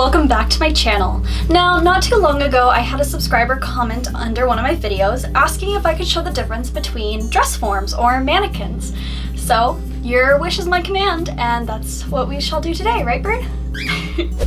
welcome back to my channel. Now, not too long ago, I had a subscriber comment under one of my videos asking if I could show the difference between dress forms or mannequins. So, your wish is my command, and that's what we shall do today, right, Bird?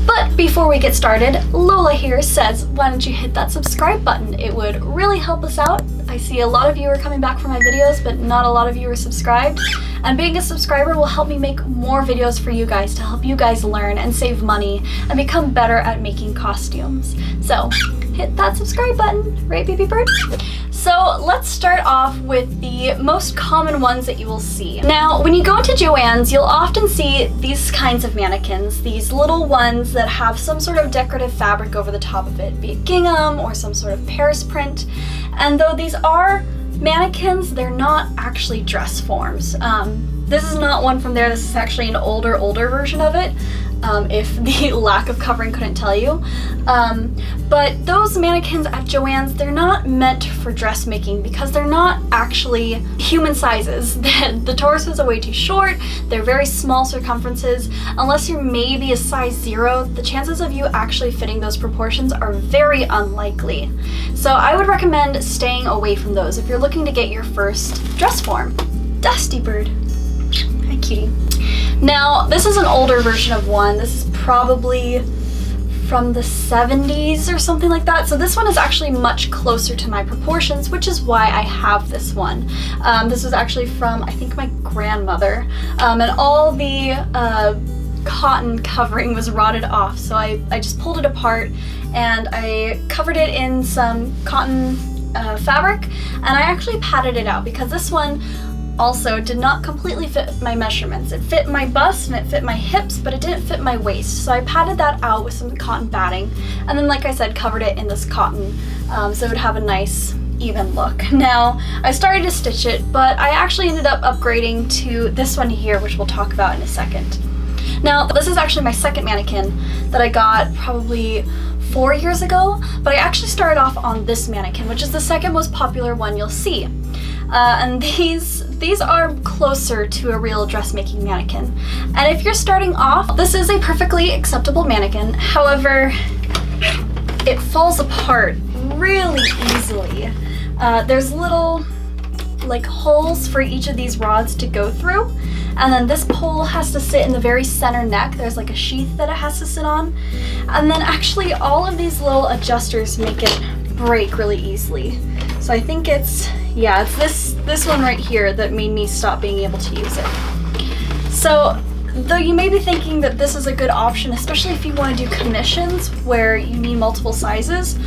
But before we get started, Lola here says, why don't you hit that subscribe button? It would really help us out. I see a lot of you are coming back for my videos, but not a lot of you are subscribed. And being a subscriber will help me make more videos for you guys to help you guys learn and save money and become better at making costumes. So hit that subscribe button, right, baby bird? So let's start off with the most common ones that you will see. Now, when you go into Joann's, you'll often see these kinds of mannequins, these little ones that have some sort of decorative fabric over the top of it, be it gingham or some sort of Paris print. And though these are mannequins, they're not actually dress forms. This is not one from there. This is actually an older version of it, if the lack of covering couldn't tell you. But those mannequins at Joann's, they're not meant for dressmaking because they're not actually human sizes. The torsos are way too short, they're very small circumferences. Unless you're maybe a size 0, the chances of you actually fitting those proportions are very unlikely. So I would recommend staying away from those if you're looking to get your first dress form. Dusty bird. Hi, cutie. Now, this is an older version of one. This is probably from the 70s or something like that. So this one is actually much closer to my proportions, which is why I have this one. This was actually from, I think, my grandmother. And all the cotton covering was rotted off. So I just pulled it apart and I covered it in some cotton fabric, and I actually padded it out because this one also did not completely fit my measurements. It fit my bust and it fit my hips, but it didn't fit my waist. So I padded that out with some cotton batting, and then, like I said, covered it in this cotton so it would have a nice even look. Now, I started to stitch it, but I actually ended up upgrading to this one here, which we'll talk about in a second. Now, this is actually my second mannequin that I got probably 4 years ago, but I actually started off on this mannequin, which is the second most popular one you'll see. And these are closer to a real dressmaking mannequin. And if you're starting off, this is a perfectly acceptable mannequin. However, it falls apart really easily. There's little like holes for each of these rods to go through, and then this pole has to sit in the very center neck. There's like a sheath that it has to sit on, and then actually all of these little adjusters make it break really easily. So I think it's this one right here that made me stop being able to use it. So though you may be thinking that this is a good option, especially if you want to do commissions where you need multiple sizes,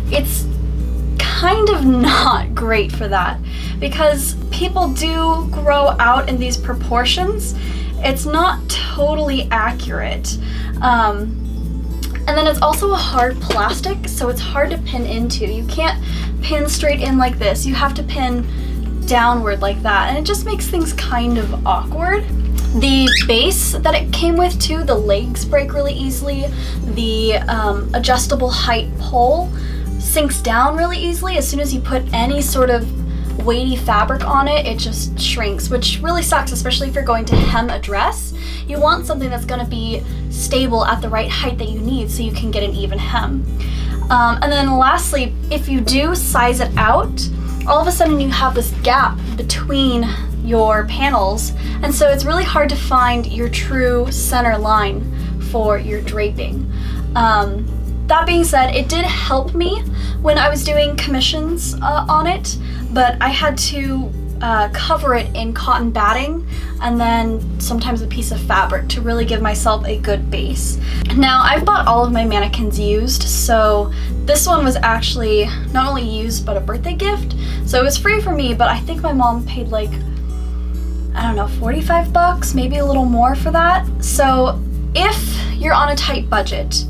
it's kind of not great for that because people do grow out in these proportions. It's not totally accurate. And then it's also a hard plastic, so it's hard to pin into. You can't pin straight in like this. You have to pin downward like that, and it just makes things kind of awkward. The base that it came with too, the legs break really easily. The adjustable height pole sinks down really easily. As soon as you put any sort of weighty fabric on it, it just shrinks, which really sucks, especially if you're going to hem a dress. You want something that's going to be stable at the right height that you need so you can get an even hem. And then lastly, if you do size it out, all of a sudden you have this gap between your panels, and so it's really hard to find your true center line for your draping. That being said, it did help me when I was doing commissions on it, but I had to cover it in cotton batting and then sometimes a piece of fabric to really give myself a good base. Now, I've bought all of my mannequins used, so this one was actually not only used but a birthday gift, so it was free for me, but I think my mom paid like, I don't know, 45 bucks, maybe a little more for that. So if you're on a tight budget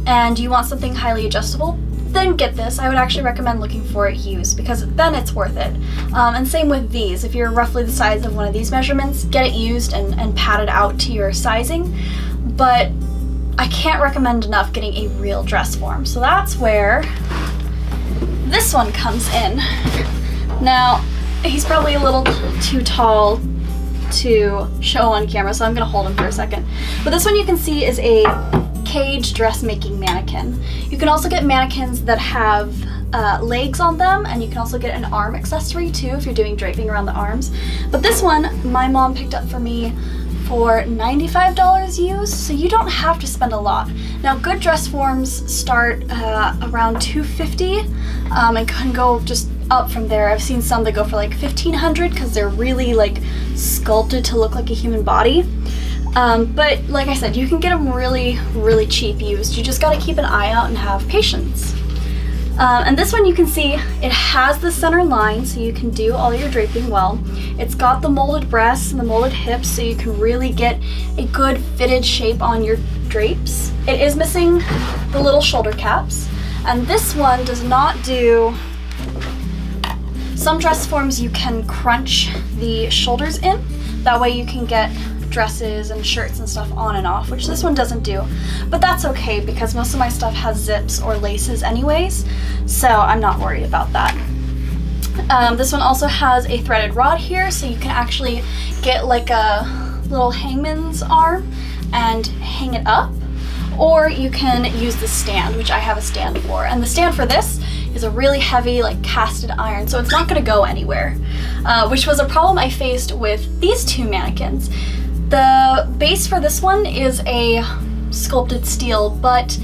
and you want something highly adjustable, then get this. I would actually recommend looking for it used because then it's worth it. And same with these. If you're roughly the size of one of these measurements, get it used and pad it out to your sizing. But I can't recommend enough getting a real dress form. So that's where this one comes in. Now, he's probably a little too tall to show on camera, so I'm gonna hold him for a second. But this one you can see is a cage dressmaking mannequin. You can also get mannequins that have legs on them, and you can also get an arm accessory too if you're doing draping around the arms. But this one my mom picked up for me for $95 used, so you don't have to spend a lot. Now, good dress forms start around $250 and can go just up from there. I've seen some that go for like $1,500 because they're really like sculpted to look like a human body. But like I said, you can get them really, really cheap used. You just gotta keep an eye out and have patience. And this one you can see it has the center line, so you can do all your draping well. It's got the molded breasts and the molded hips, so you can really get a good fitted shape on your drapes. It is missing the little shoulder caps, and this one does not do. Some dress forms you can crunch the shoulders in, that way you can get dresses and shirts and stuff on and off, which this one doesn't do, but that's okay because most of my stuff has zips or laces anyways, so I'm not worried about that. This one also has a threaded rod here, so you can actually get like a little hangman's arm and hang it up, or you can use the stand, which I have a stand for, and the stand for this is a really heavy like casted iron, so it's not going to go anywhere, which was a problem I faced with these two mannequins. The base for this one is a sculpted steel, but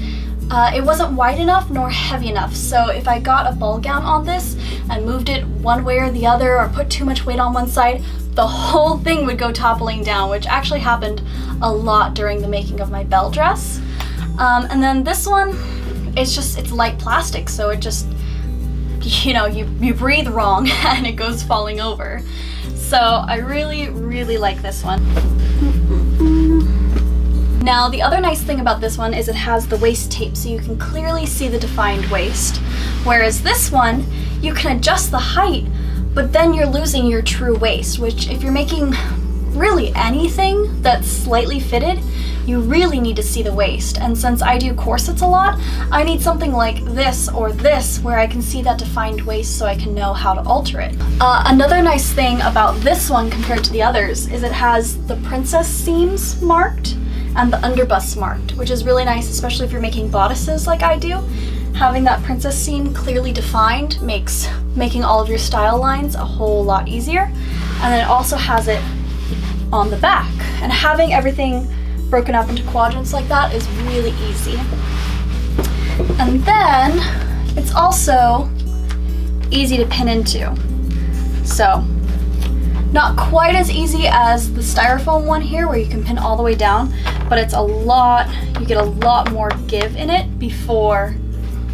it wasn't wide enough nor heavy enough, so if I got a ball gown on this and moved it one way or the other or put too much weight on one side, the whole thing would go toppling down, which actually happened a lot during the making of my belle dress. And then this one, it's light plastic, so it just, you know, you breathe wrong and it goes falling over. So I really, really like this one. Now, the other nice thing about this one is it has the waist tape, so you can clearly see the defined waist. Whereas this one, you can adjust the height, but then you're losing your true waist, which if you're making really anything that's slightly fitted, you really need to see the waist. And since I do corsets a lot, I need something like this or this where I can see that defined waist so I can know how to alter it. Another nice thing about this one compared to the others is it has the princess seams marked and the underbust marked, which is really nice, especially if you're making bodices like I do. Having that princess seam clearly defined makes making all of your style lines a whole lot easier. And then it also has it on the back, and having everything broken up into quadrants like that is really easy. And then it's also easy to pin into. So not quite as easy as the styrofoam one here where you can pin all the way down, but it's you get a lot more give in it before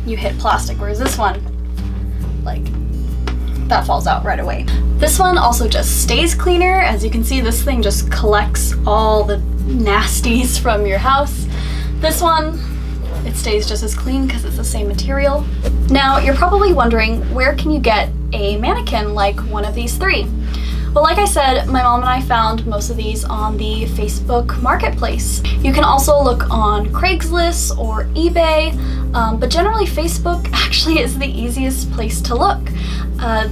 you hit plastic, whereas this one, like, that falls out right away. This one also just stays cleaner. As you can see, this thing just collects all the nasties from your house. This one, it stays just as clean because it's the same material. Now, you're probably wondering, where can you get a mannequin like one of these three? Well, like I said, my mom and I found most of these on the Facebook marketplace. You can also look on Craigslist or eBay, but generally Facebook actually is the easiest place to look.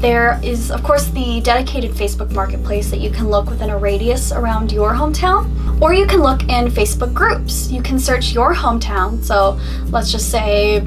There is, of course, the dedicated Facebook marketplace that you can look within a radius around your hometown, or you can look in Facebook groups. You can search your hometown, so let's just say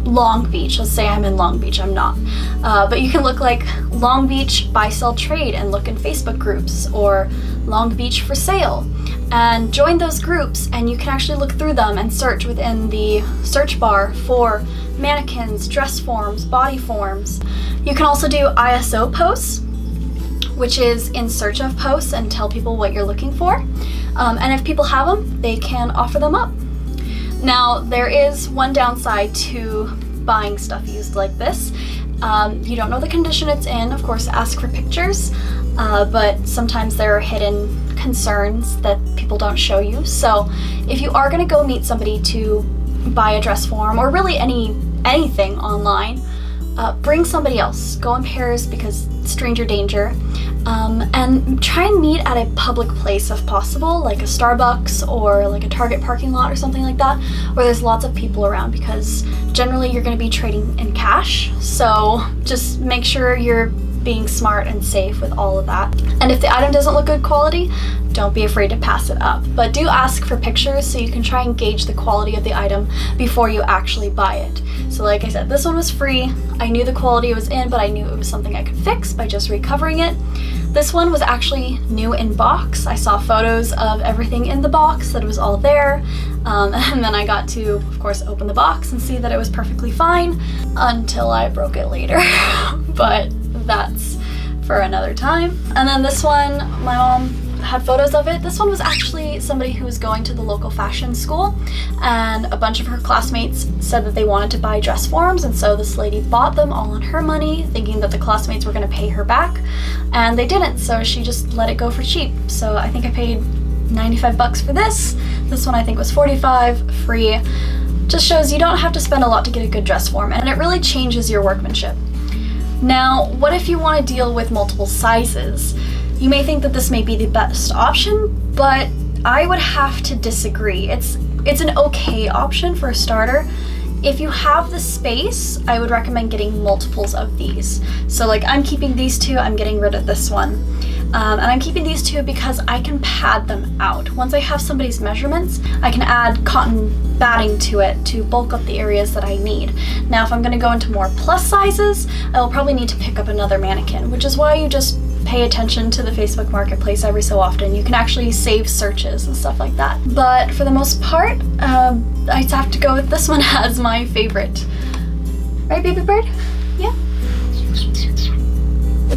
Long Beach. Let's say I'm in Long Beach, I'm not. But you can look like Long Beach buy sell trade and look in Facebook groups, or Long Beach for sale, and join those groups, and you can actually look through them and search within the search bar for mannequins, dress forms, body forms. You can also do ISO posts, which is in search of posts, and tell people what you're looking for. And if people have them, they can offer them up. Now, there is one downside to buying stuff used like this. You don't know the condition it's in. Of course, ask for pictures, but sometimes there are hidden concerns that people don't show you. So if you are going to go meet somebody to buy a dress form, or really anything online, bring somebody else. Go in pairs because stranger danger. And try and meet at a public place if possible, like a Starbucks or like a Target parking lot or something like that, where there's lots of people around, because generally you're going to be trading in cash. So just make sure you're being smart and safe with all of that. And if the item doesn't look good quality, don't be afraid to pass it up. But do ask for pictures so you can try and gauge the quality of the item before you actually buy it. So like I said, this one was free. I knew the quality was in, but I knew it was something I could fix by just recovering it. This one was actually new in box. I saw photos of everything in the box, that it was all there. And then I got to, of course, open the box and see that it was perfectly fine until I broke it later. But that's for another time. And then this one, my mom had photos of it. This one was actually somebody who was going to the local fashion school, and a bunch of her classmates said that they wanted to buy dress forms, and so this lady bought them all on her money, thinking that the classmates were going to pay her back, and they didn't, so she just let it go for cheap. So I think I paid 95 bucks for this. This one I think was 45, free. Just shows you don't have to spend a lot to get a good dress form, and it really changes your workmanship. Now, what if you want to deal with multiple sizes? You may think that this may be the best option, but I would have to disagree. It's an okay option for a starter. If you have the space, I would recommend getting multiples of these. So like I'm keeping these two, I'm getting rid of this one. And I'm keeping these two because I can pad them out. Once I have somebody's measurements, I can add cotton batting to it to bulk up the areas that I need. Now, if I'm gonna go into more plus sizes, I will probably need to pick up another mannequin, which is why you just pay attention to the Facebook Marketplace every so often. You can actually save searches and stuff like that. But for the most part, I'd have to go with this one as my favorite. Right, baby bird? Yeah.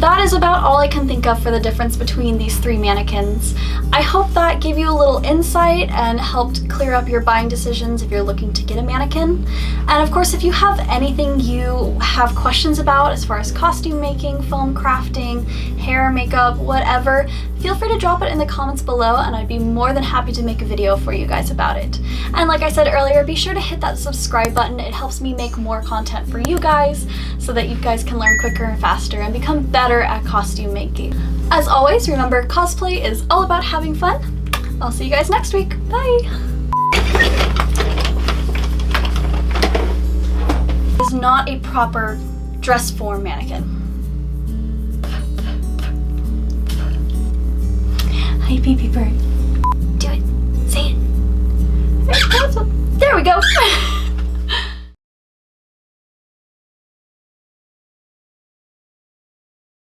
That is about all I can think of for the difference between these three mannequins. I hope that gave you a little insight and helped clear up your buying decisions if you're looking to get a mannequin. And of course, if you have anything you have questions about as far as costume making, foam crafting, hair, makeup, whatever, feel free to drop it in the comments below and I'd be more than happy to make a video for you guys about it. And like I said earlier, be sure to hit that subscribe button. It helps me make more content for you guys so that you guys can learn quicker and faster and become better at costume making. As always, remember, cosplay is all about having fun. I'll see you guys next week. Bye! It's not a proper dress form mannequin. Hi, baby bird. Do it. Say it. There we go.